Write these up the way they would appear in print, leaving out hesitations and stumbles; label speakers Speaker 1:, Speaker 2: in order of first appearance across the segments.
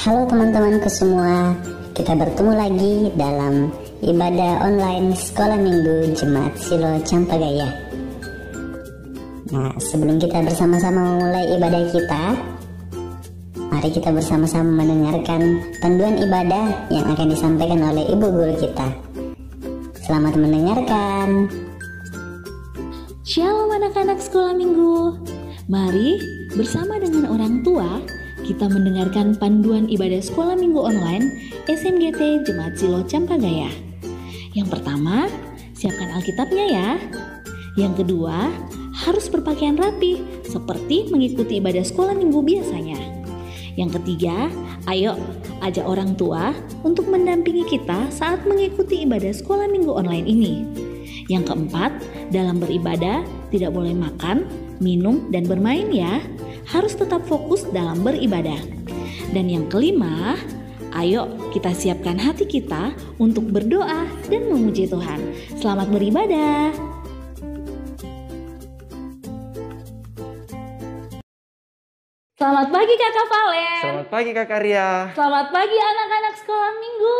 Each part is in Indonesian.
Speaker 1: Halo teman-temanku semua, kita bertemu lagi dalam ibadah online Sekolah Minggu Jemaat Silo Campagaya. Nah, sebelum kita bersama-sama memulai ibadah kita, mari kita bersama-sama mendengarkan panduan ibadah yang akan disampaikan oleh Ibu Guru kita. Selamat mendengarkan.
Speaker 2: Shalom anak-anak Sekolah Minggu. Mari bersama dengan orang tua kita mendengarkan panduan ibadah Sekolah Minggu online SMGT Jemaat Silo Campagaya. Yang pertama, siapkan Alkitabnya ya. Yang kedua, harus berpakaian rapi seperti mengikuti ibadah Sekolah Minggu biasanya. Yang ketiga, ayo ajak orang tua untuk mendampingi kita saat mengikuti ibadah Sekolah Minggu online ini. Yang keempat, dalam beribadah tidak boleh makan, minum, dan bermain ya. Harus tetap fokus dalam beribadah. Dan yang kelima, ayo kita siapkan hati kita untuk berdoa dan memuji Tuhan. Selamat beribadah. Selamat pagi Kakak Valen.
Speaker 3: Selamat pagi Kak Ria.
Speaker 2: Selamat pagi anak-anak Sekolah Minggu.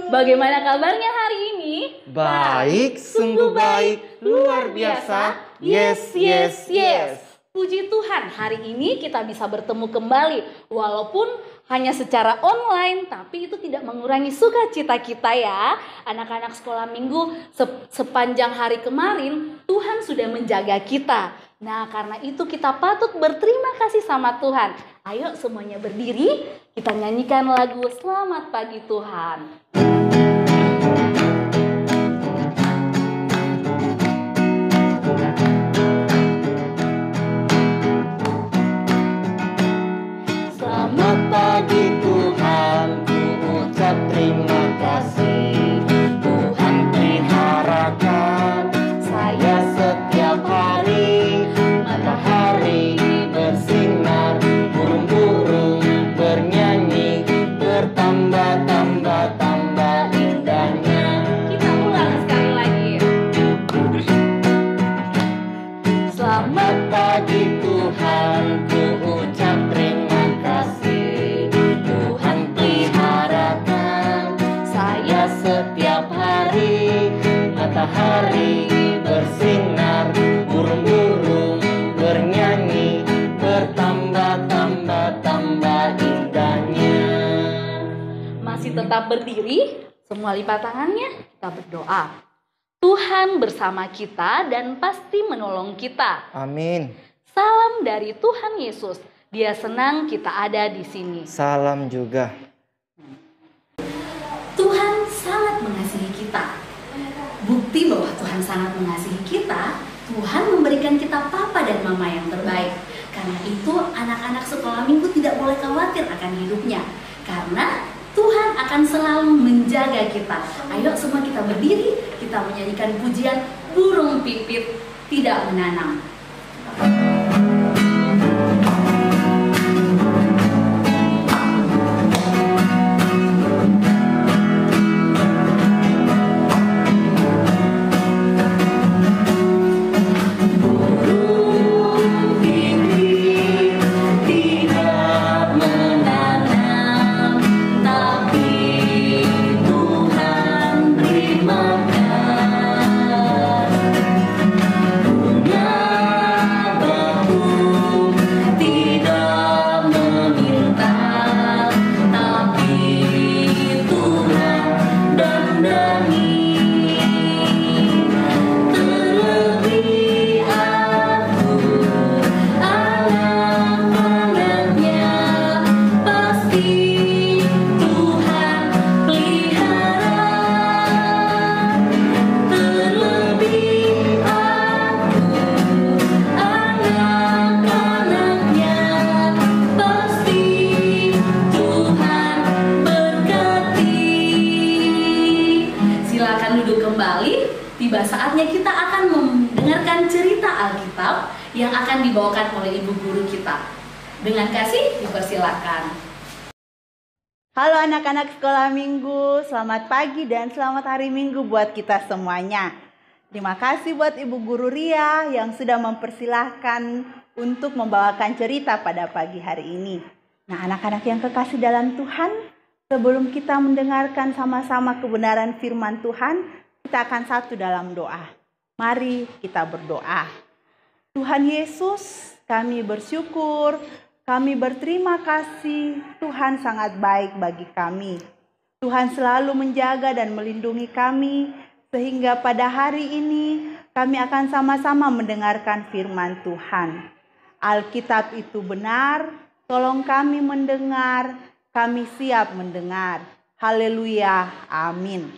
Speaker 2: Bagaimana kabarnya hari ini?
Speaker 3: Baik, sungguh baik, luar biasa. Yes, yes, yes.
Speaker 2: Puji Tuhan, hari ini kita bisa bertemu kembali. Walaupun hanya secara online, tapi itu tidak mengurangi sukacita kita ya. Anak-anak Sekolah Minggu, sepanjang hari kemarin, Tuhan sudah menjaga kita. Nah, karena itu kita patut berterima kasih sama Tuhan. Ayo semuanya berdiri, kita nyanyikan lagu Selamat Pagi Tuhan.
Speaker 3: Selamat pagi Tuhan, ku ucap terima kasih. Tuhan peliharakan saya setiap hari. Matahari bersinar, burung-burung bernyanyi, bertambah-tambah indahnya.
Speaker 2: Kita ulang sekali lagi.
Speaker 3: Selamat pagi Tuhan, ku ucap terima kasih. Tuhan peliharakan saya setiap hari. Matahari bersinar, burung-burung bernyanyi, bertambah-tambah indahnya.
Speaker 2: Masih tetap berdiri, semua lipat tangannya, kita berdoa. Tuhan bersama kita dan pasti menolong kita.
Speaker 3: Amin.
Speaker 2: Salam dari Tuhan Yesus. Dia senang kita ada di sini.
Speaker 3: Salam juga.
Speaker 2: Tuhan sangat mengasihi kita. Bukti bahwa Tuhan sangat mengasihi kita, Tuhan memberikan kita papa dan mama yang terbaik. Karena itu anak-anak Sekolah Minggu tidak boleh khawatir akan hidupnya. Karena Tuhan akan selalu menjaga kita. Ayo semua kita berdiri, kita menyanyikan pujian Burung Pipit Tidak Menanam. Tiba saatnya kita akan mendengarkan cerita Alkitab yang akan dibawakan oleh Ibu Guru kita. Dengan kasih dipersilakan.
Speaker 4: Halo anak-anak Sekolah Minggu, selamat pagi dan selamat hari Minggu buat kita semuanya. Terima kasih buat Ibu Guru Ria yang sudah mempersilahkan untuk membawakan cerita pada pagi hari ini. Nah, anak-anak yang kekasih dalam Tuhan, sebelum kita mendengarkan sama-sama kebenaran firman Tuhan, kita akan satu dalam doa. Mari kita berdoa. Tuhan Yesus, kami bersyukur, kami berterima kasih. Tuhan sangat baik bagi kami. Tuhan selalu menjaga dan melindungi kami, sehingga pada hari ini kami akan sama-sama mendengarkan firman Tuhan. Alkitab itu benar, tolong kami mendengar, kami siap mendengar. Haleluya, amin.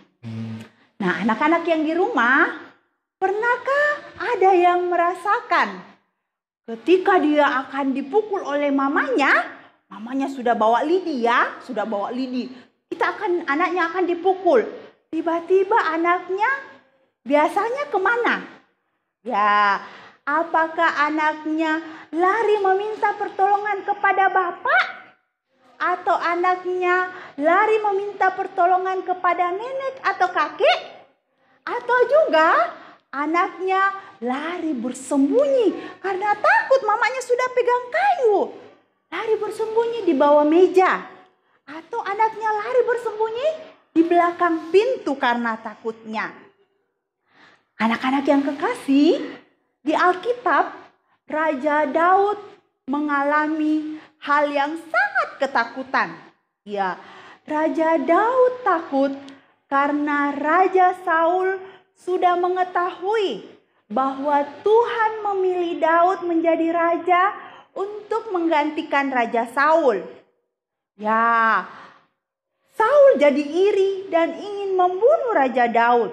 Speaker 4: Nah, anak-anak yang di rumah, pernahkah ada yang merasakan ketika dia akan dipukul oleh mamanya sudah bawa lidi ya, anaknya akan dipukul. Tiba-tiba anaknya biasanya kemana? Ya, apakah anaknya lari meminta pertolongan kepada bapak? Atau anaknya lari meminta pertolongan kepada nenek atau kakek? Atau juga anaknya lari bersembunyi karena takut mamanya sudah pegang kayu. Lari bersembunyi di bawah meja. Atau anaknya lari bersembunyi di belakang pintu karena takutnya. Anak-anak yang kekasih, di Alkitab, Raja Daud mengalami hal yang sangat ketakutan. Ya, Raja Daud takut karena Raja Saul sudah mengetahui bahwa Tuhan memilih Daud menjadi raja untuk menggantikan Raja Saul. Ya, Saul jadi iri dan ingin membunuh Raja Daud.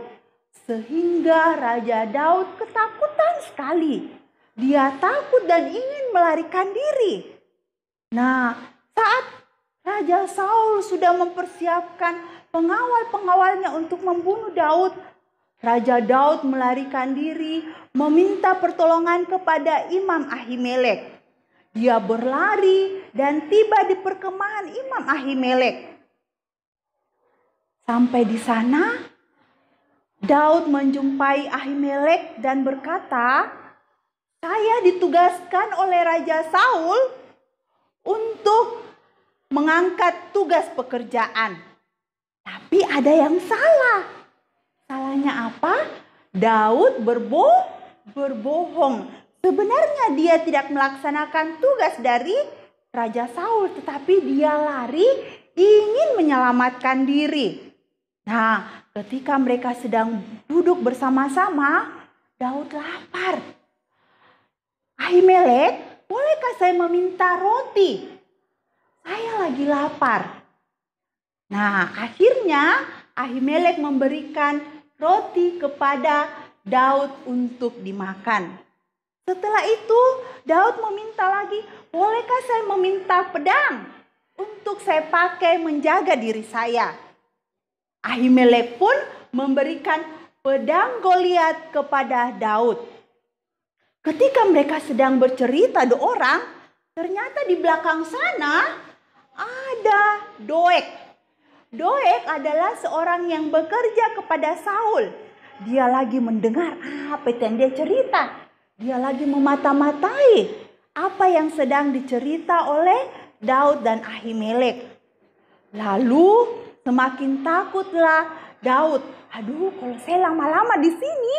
Speaker 4: Sehingga Raja Daud ketakutan sekali. Dia takut dan ingin melarikan diri. Nah, saat Raja Saul sudah mempersiapkan pengawal-pengawalnya untuk membunuh Daud, Raja Daud melarikan diri, meminta pertolongan kepada Imam Ahimelek. Dia berlari dan tiba di perkemahan Imam Ahimelek. Sampai di sana, Daud menjumpai Ahimelek dan berkata, "Saya ditugaskan oleh Raja Saul untuk mengangkat tugas pekerjaan. Tapi ada yang salah." Salahnya apa? Daud berbohong. Sebenarnya dia tidak melaksanakan tugas dari Raja Saul, tetapi dia lari ingin menyelamatkan diri. Nah, ketika mereka sedang duduk bersama-sama, Daud lapar. "Ahimelek, bolehkah saya meminta roti? Saya lagi lapar." Nah, akhirnya Ahimelek memberikan roti kepada Daud untuk dimakan. Setelah itu, Daud meminta lagi, "Bolehkah saya meminta pedang untuk saya pakai menjaga diri saya?" Ahimelek pun memberikan pedang Goliat kepada Daud. Ketika mereka sedang bercerita dua orang, ternyata di belakang sana ada Doeg. Doeg adalah seorang yang bekerja kepada Saul. Dia lagi mendengar apa yang dia cerita. Dia lagi memata-matai apa yang sedang dicerita oleh Daud dan Ahimelek. Lalu semakin takutlah Daud. "Aduh, kalau saya lama-lama di sini,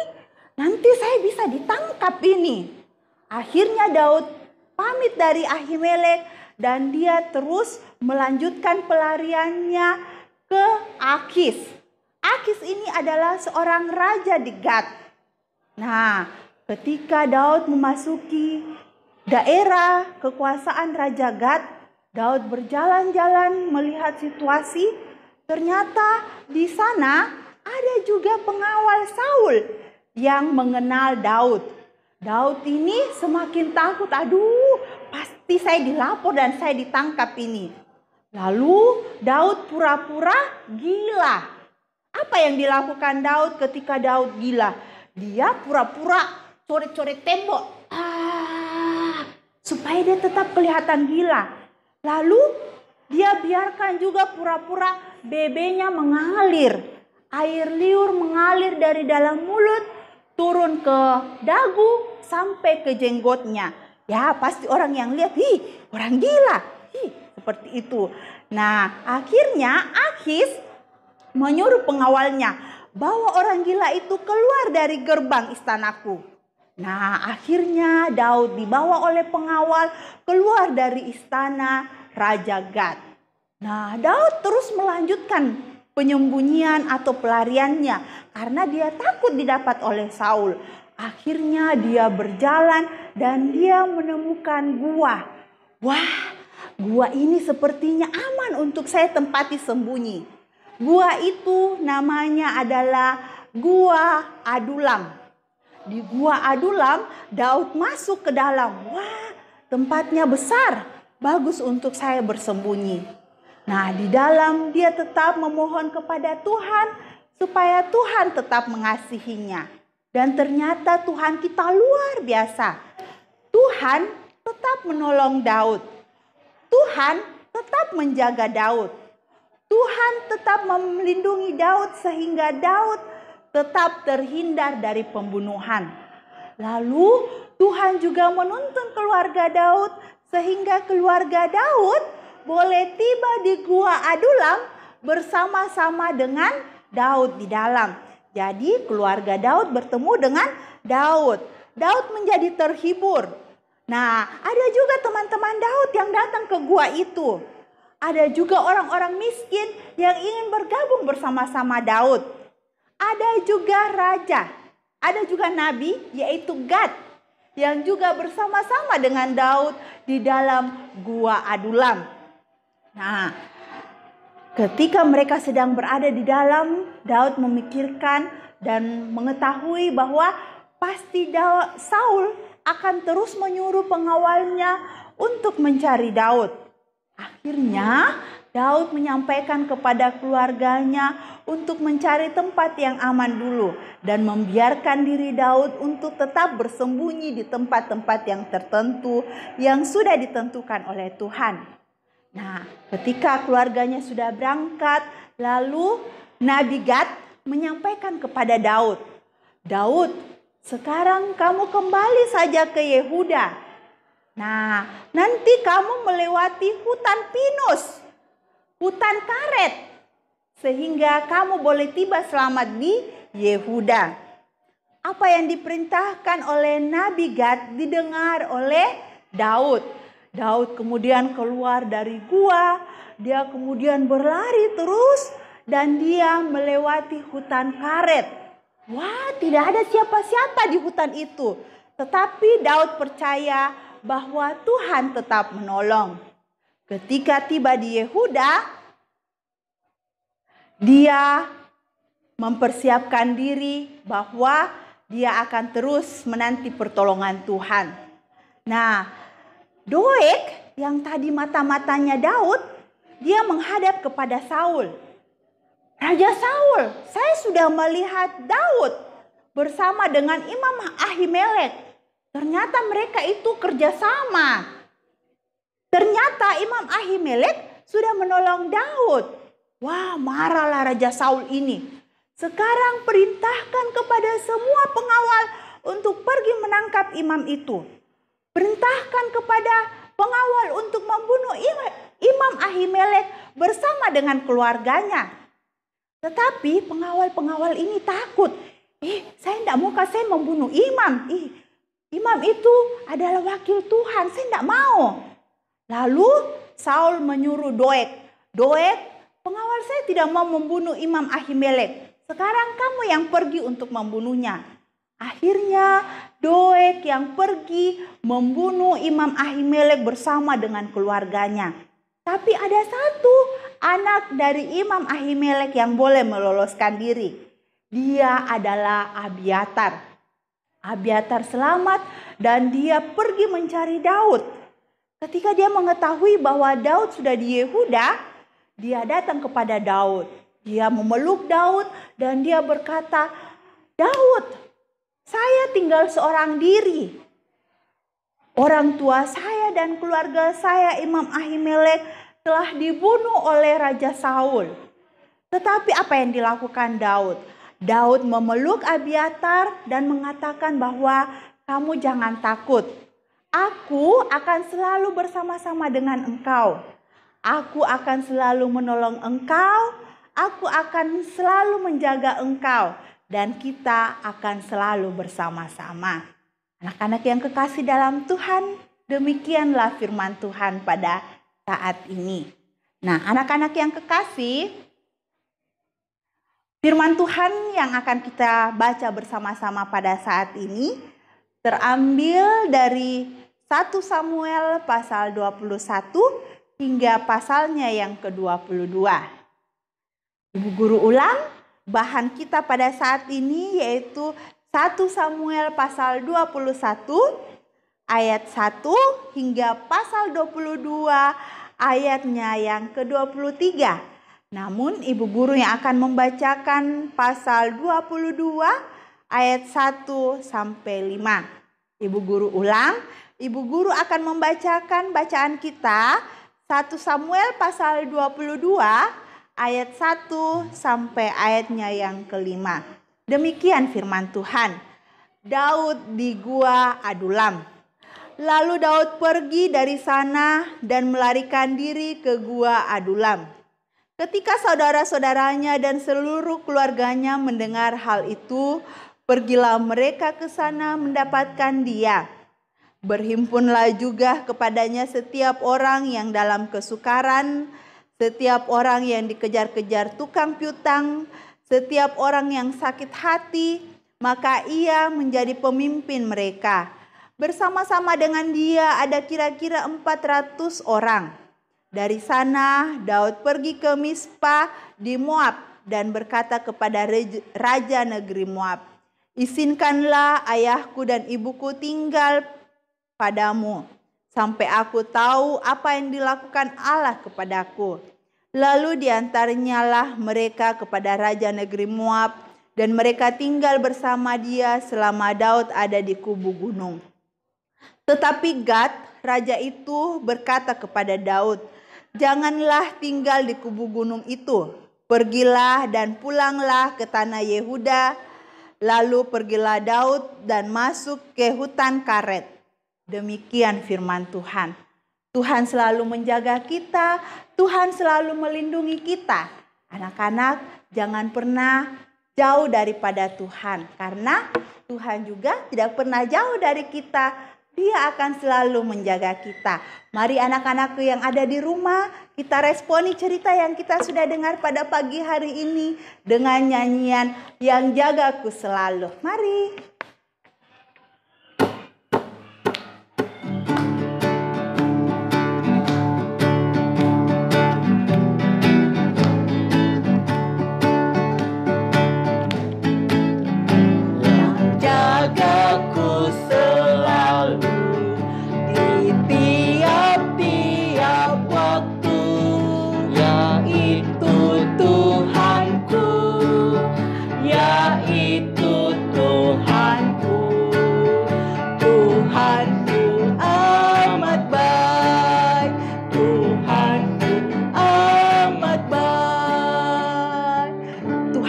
Speaker 4: nanti saya bisa ditangkap ini." Akhirnya Daud pamit dari Ahimelek dan dia terus melanjutkan pelariannya ke Akis. Akis ini adalah seorang raja di Gat. Nah, ketika Daud memasuki daerah kekuasaan Raja Gat, Daud berjalan-jalan melihat situasi. Ternyata di sana ada juga pengawal Saul yang mengenal Daud. Daud ini semakin takut. "Aduh, pasti saya dilapor dan saya ditangkap ini." Lalu Daud pura-pura gila. Apa yang dilakukan Daud ketika Daud gila? Dia pura-pura coret-coret tembok. Supaya dia tetap kelihatan gila. Lalu dia biarkan juga pura-pura bebenya mengalir. Air liur mengalir dari dalam mulut, turun ke dagu, sampai ke jenggotnya. Ya, pasti orang yang lihat, "Ih, orang gila. Ih, seperti itu. Nah, akhirnya Akis menyuruh pengawalnya, bawa orang gila itu keluar dari gerbang istanaku. Nah, akhirnya Daud dibawa oleh pengawal keluar dari istana Raja Gad. Nah, Daud terus melanjutkan penyembunyian atau pelariannya karena dia takut didapat oleh Saul. Akhirnya dia berjalan dan dia menemukan gua. Wah, gua ini sepertinya aman untuk saya tempati sembunyi. Gua itu namanya adalah Gua Adulam. Di Gua Adulam, Daud masuk ke dalam. Wah, tempatnya besar, bagus untuk saya bersembunyi. Nah, di dalam dia tetap memohon kepada Tuhan supaya Tuhan tetap mengasihinya. Dan ternyata Tuhan kita luar biasa. Tuhan tetap menolong Daud. Tuhan tetap menjaga Daud. Tuhan tetap melindungi Daud sehingga Daud tetap terhindar dari pembunuhan. Lalu Tuhan juga menuntun keluarga Daud sehingga keluarga Daud boleh tiba di Gua Adulam bersama-sama dengan Daud di dalam. Jadi keluarga Daud bertemu dengan Daud. Daud menjadi terhibur. Nah, ada juga teman-teman Daud yang datang ke gua itu. Ada juga orang-orang miskin yang ingin bergabung bersama-sama Daud. Ada juga raja, ada juga nabi yaitu Gad yang juga bersama-sama dengan Daud di dalam Gua Adulam. Nah, ketika mereka sedang berada di dalam, Daud memikirkan dan mengetahui bahwa pasti Saul akan terus menyuruh pengawalnya untuk mencari Daud. Akhirnya Daud menyampaikan kepada keluarganya untuk mencari tempat yang aman dulu dan membiarkan diri Daud untuk tetap bersembunyi di tempat-tempat yang tertentu yang sudah ditentukan oleh Tuhan. Nah, ketika keluarganya sudah berangkat, lalu Nabi Gad menyampaikan kepada Daud, Daud, sekarang kamu kembali saja ke Yehuda. Nah, nanti kamu melewati hutan pinus, hutan karet, sehingga kamu boleh tiba selamat di Yehuda. Apa yang diperintahkan oleh Nabi Gad didengar oleh Daud. Daud kemudian keluar dari gua, dia kemudian berlari terus dan dia melewati hutan karet. Wah, tidak ada siapa-siapa di hutan itu. Tetapi Daud percaya bahwa Tuhan tetap menolong. Ketika tiba di Yehuda, dia mempersiapkan diri bahwa dia akan terus menanti pertolongan Tuhan. Nah, Doeg yang tadi mata-matanya Daud, dia menghadap kepada Saul. Raja Saul, saya sudah melihat Daud bersama dengan Imam Ahimelek. Ternyata mereka itu kerjasama. Ternyata Imam Ahimelek sudah menolong Daud. Wah, marahlah Raja Saul ini. Sekarang perintahkan kepada semua pengawal untuk pergi menangkap imam itu. Perintahkan kepada pengawal untuk membunuh Imam Ahimelek bersama dengan keluarganya. Tetapi pengawal-pengawal ini takut. Saya tidak mau saya membunuh imam. Imam itu adalah wakil Tuhan, saya tidak mau. Lalu Saul menyuruh Doeg. Doeg, pengawal saya tidak mau membunuh Imam Ahimelek. Sekarang kamu yang pergi untuk membunuhnya. Akhirnya Doeg yang pergi membunuh Imam Ahimelek bersama dengan keluarganya. Tapi ada satu anak dari Imam Ahimelek yang boleh meloloskan diri. Dia adalah Abiatar. Abiatar selamat dan dia pergi mencari Daud. Ketika dia mengetahui bahwa Daud sudah di Yehuda, dia datang kepada Daud. Dia memeluk Daud dan dia berkata, Daud, saya tinggal seorang diri. Orang tua saya dan keluarga saya Imam Ahimelek telah dibunuh oleh Raja Saul. Tetapi apa yang dilakukan Daud? Daud memeluk Abiatar dan mengatakan bahwa kamu jangan takut. Aku akan selalu bersama-sama dengan engkau. Aku akan selalu menolong engkau, aku akan selalu menjaga engkau, dan kita akan selalu bersama-sama. Anak-anak yang kekasih dalam Tuhan, demikianlah firman Tuhan pada saat ini. Nah, anak-anak yang kekasih, firman Tuhan yang akan kita baca bersama-sama pada saat ini terambil dari 1 Samuel pasal 21 hingga pasalnya yang ke-22. Ibu guru ulang, bahan kita pada saat ini yaitu 1 Samuel pasal 21 ayat 1 hingga pasal 22 ayatnya yang ke-23. Namun ibu guru yang akan membacakan pasal 22 ayat 1 sampai 5. Ibu guru ulang, ibu guru akan membacakan bacaan kita 1 Samuel pasal 22 ayat 1 sampai ayatnya yang ke-5. Demikian firman Tuhan. Daud di Gua Adulam. Lalu Daud pergi dari sana dan melarikan diri ke Gua Adulam. Ketika saudara-saudaranya dan seluruh keluarganya mendengar hal itu, pergilah mereka ke sana mendapatkan dia. Berhimpunlah juga kepadanya setiap orang yang dalam kesukaran, setiap orang yang dikejar-kejar tukang piutang, setiap orang yang sakit hati, maka ia menjadi pemimpin mereka. Bersama-sama dengan dia ada kira-kira 400 orang. Dari sana Daud pergi ke Mispa di Moab dan berkata kepada raja negeri Moab, "Izinkanlah ayahku dan ibuku tinggal padamu, sampai aku tahu apa yang dilakukan Allah kepadaku." Lalu diantarnyalah mereka kepada raja negeri Moab, dan mereka tinggal bersama dia selama Daud ada di kubu gunung. Tetapi Gad, raja itu berkata kepada Daud, "Janganlah tinggal di kubu gunung itu. Pergilah dan pulanglah ke tanah Yehuda." Lalu pergilah Daud dan masuk ke hutan Karet. Demikian firman Tuhan. Tuhan selalu menjaga kita, Tuhan selalu melindungi kita. Anak-anak, jangan pernah jauh daripada Tuhan, karena Tuhan juga tidak pernah jauh dari kita. Dia akan selalu menjaga kita. Mari anak-anakku yang ada di rumah, kita responi cerita yang kita sudah dengar pada pagi hari ini dengan nyanyian Yang Jagaku Selalu. Mari.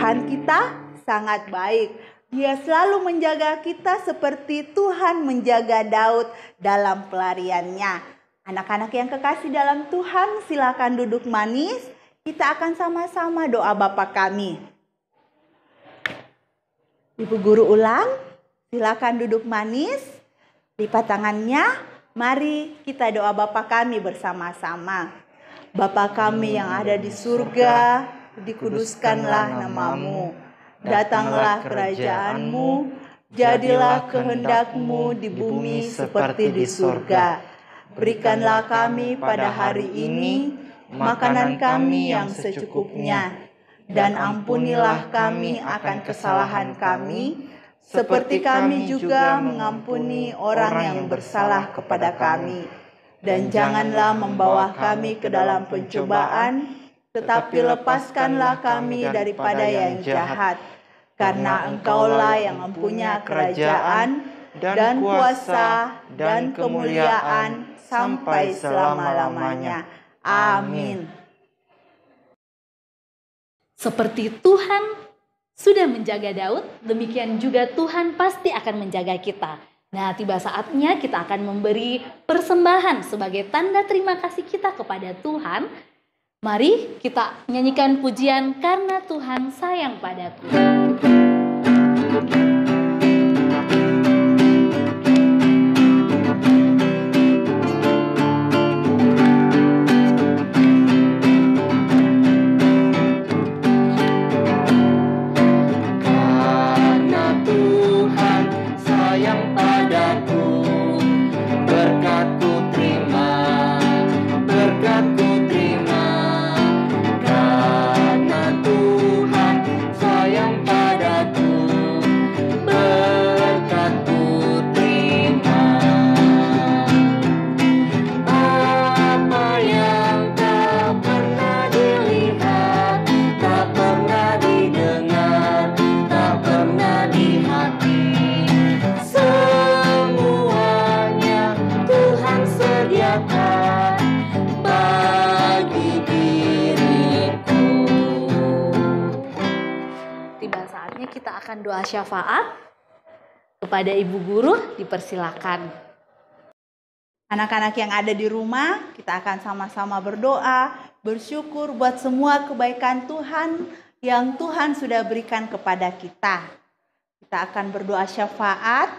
Speaker 4: Tuhan kita sangat baik. Dia selalu menjaga kita seperti Tuhan menjaga Daud dalam pelariannya. Anak-anak yang kekasih dalam Tuhan, silakan duduk manis. Kita akan sama-sama doa Bapa kami. Ibu guru ulang, silakan duduk manis. Lipat tangannya, mari kita doa Bapa kami bersama-sama. Bapa kami yang ada di surga, dikuduskanlah namamu, datanglah kerajaan-Mu, jadilah kehendak-Mu di bumi seperti di surga. Berikanlah kami pada hari ini makanan kami yang secukupnya, dan ampunilah kami akan kesalahan kami, seperti kami juga mengampuni orang yang bersalah kepada kami. Dan janganlah membawa kami ke dalam pencobaan, tetapi lepaskanlah kami daripada yang jahat. Karena Engkaulah yang mempunyai kerajaan dan kuasa dan kemuliaan sampai selama-lamanya. Amin.
Speaker 2: Seperti Tuhan sudah menjaga Daud, demikian juga Tuhan pasti akan menjaga kita. Nah, tiba saatnya kita akan memberi persembahan sebagai tanda terima kasih kita kepada Tuhan. Mari kita nyanyikan pujian Karena Tuhan Sayang Padaku. Doa syafaat kepada Ibu Guru dipersilakan.
Speaker 4: Anak-anak yang ada di rumah, kita akan sama-sama berdoa, bersyukur buat semua kebaikan Tuhan yang Tuhan sudah berikan kepada kita. Kita akan berdoa syafaat,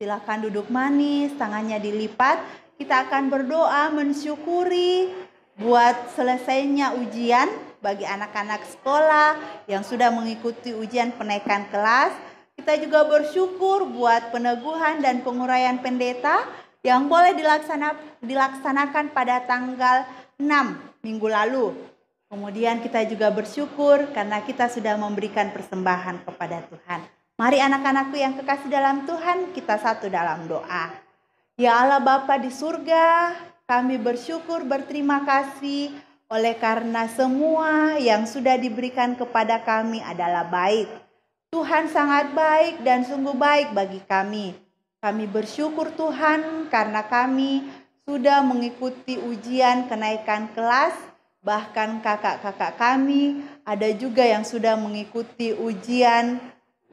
Speaker 4: silakan duduk manis, tangannya dilipat. Kita akan berdoa mensyukuri buat selesainya ujian bagi anak-anak sekolah yang sudah mengikuti ujian penaikan kelas. Kita juga bersyukur buat peneguhan dan penguraian pendeta yang boleh dilaksanakan pada tanggal 6 minggu lalu. Kemudian kita juga bersyukur karena kita sudah memberikan persembahan kepada Tuhan. Mari anak-anakku yang kekasih dalam Tuhan, kita satu dalam doa. Ya Allah Bapa di surga, kami bersyukur berterima kasih oleh karena semua yang sudah diberikan kepada kami adalah baik. Tuhan sangat baik dan sungguh baik bagi kami. Kami bersyukur Tuhan karena kami sudah mengikuti ujian kenaikan kelas. Bahkan kakak-kakak kami ada juga yang sudah mengikuti ujian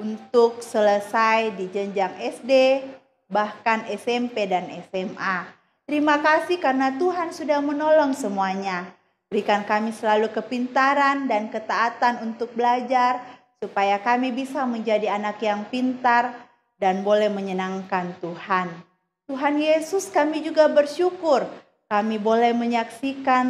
Speaker 4: untuk selesai di jenjang SD, bahkan SMP dan SMA. Terima kasih karena Tuhan sudah menolong semuanya. Berikan kami selalu kepintaran dan ketaatan untuk belajar, supaya kami bisa menjadi anak yang pintar dan boleh menyenangkan Tuhan. Tuhan Yesus, kami juga bersyukur kami boleh menyaksikan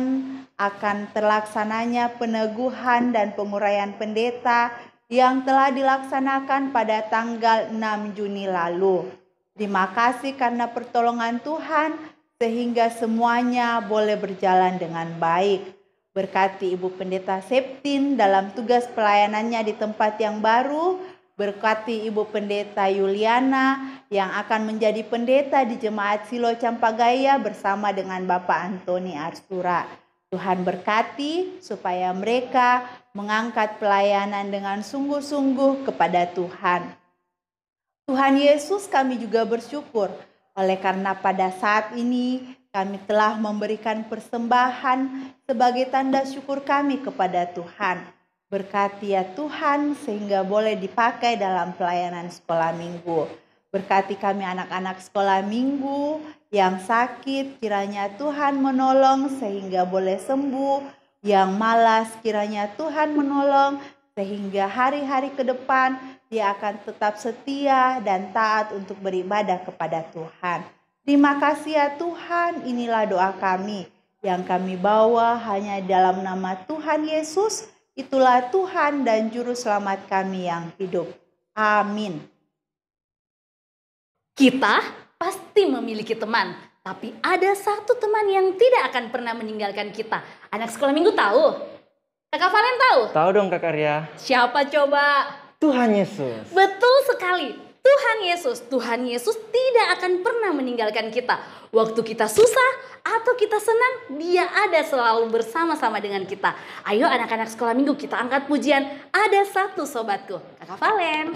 Speaker 4: akan terlaksananya peneguhan dan penguraian pendeta yang telah dilaksanakan pada tanggal 6 Juni lalu. Terima kasih karena pertolongan Tuhan, sehingga semuanya boleh berjalan dengan baik. Berkati Ibu Pendeta Septin dalam tugas pelayanannya di tempat yang baru. Berkati Ibu Pendeta Yuliana yang akan menjadi pendeta di Jemaat Silo Campagaya bersama dengan Bapak Antoni Arsura. Tuhan berkati supaya mereka mengangkat pelayanan dengan sungguh-sungguh kepada Tuhan. Tuhan Yesus, kami juga bersyukur oleh karena pada saat ini kami telah memberikan persembahan sebagai tanda syukur kami kepada Tuhan. Berkati ya Tuhan sehingga boleh dipakai dalam pelayanan sekolah minggu. Berkati kami anak-anak sekolah minggu yang sakit, kiranya Tuhan menolong sehingga boleh sembuh. Yang malas, kiranya Tuhan menolong sehingga hari-hari ke depan dia akan tetap setia dan taat untuk beribadah kepada Tuhan. Terima kasih ya Tuhan, inilah doa kami yang kami bawa hanya dalam nama Tuhan Yesus. Itulah Tuhan dan Juru Selamat kami yang hidup. Amin.
Speaker 2: Kita pasti memiliki teman, tapi ada satu teman yang tidak akan pernah meninggalkan kita. Anak sekolah minggu tahu? Kakak Valen tahu?
Speaker 3: Tahu dong Kak Arya.
Speaker 2: Siapa coba?
Speaker 3: Tuhan Yesus.
Speaker 2: Betul sekali. Tuhan Yesus tidak akan pernah meninggalkan kita. Waktu kita susah atau kita senang, Dia ada selalu bersama-sama dengan kita. Ayo anak-anak sekolah minggu kita angkat pujian Ada Satu Sobatku. Kakak Valen.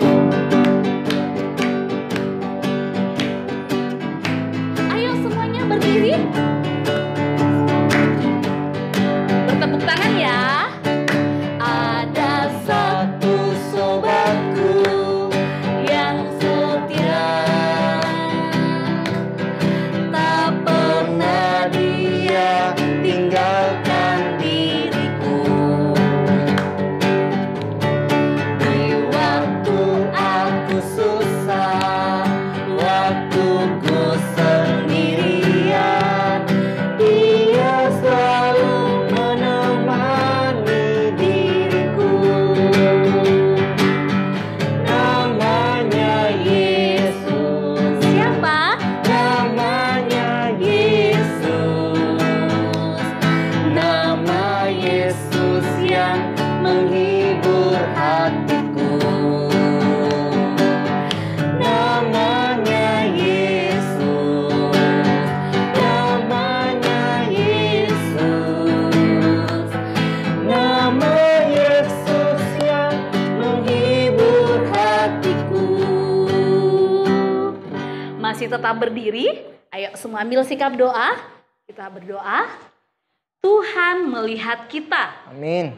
Speaker 2: Ayo semuanya berdiri. Bertepuk tangan ya. Ada satu sobatku yang setia masih tetap berdiri, ayo semua ambil sikap doa. Kita berdoa. Tuhan melihat kita.
Speaker 3: Amin.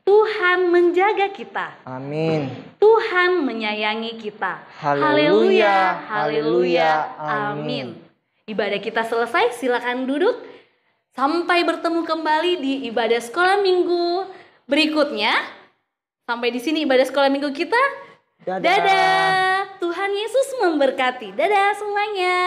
Speaker 2: Tuhan menjaga kita.
Speaker 3: Amin.
Speaker 2: Tuhan menyayangi kita.
Speaker 3: Haleluya,
Speaker 2: Haleluya,
Speaker 3: amin.
Speaker 2: amin. Ibadah kita selesai, silakan duduk. Sampai bertemu kembali di ibadah sekolah minggu berikutnya. Sampai di sini ibadah sekolah minggu kita.
Speaker 3: Dadah.
Speaker 2: Dadah. Tuhan Yesus memberkati. Dadah semuanya.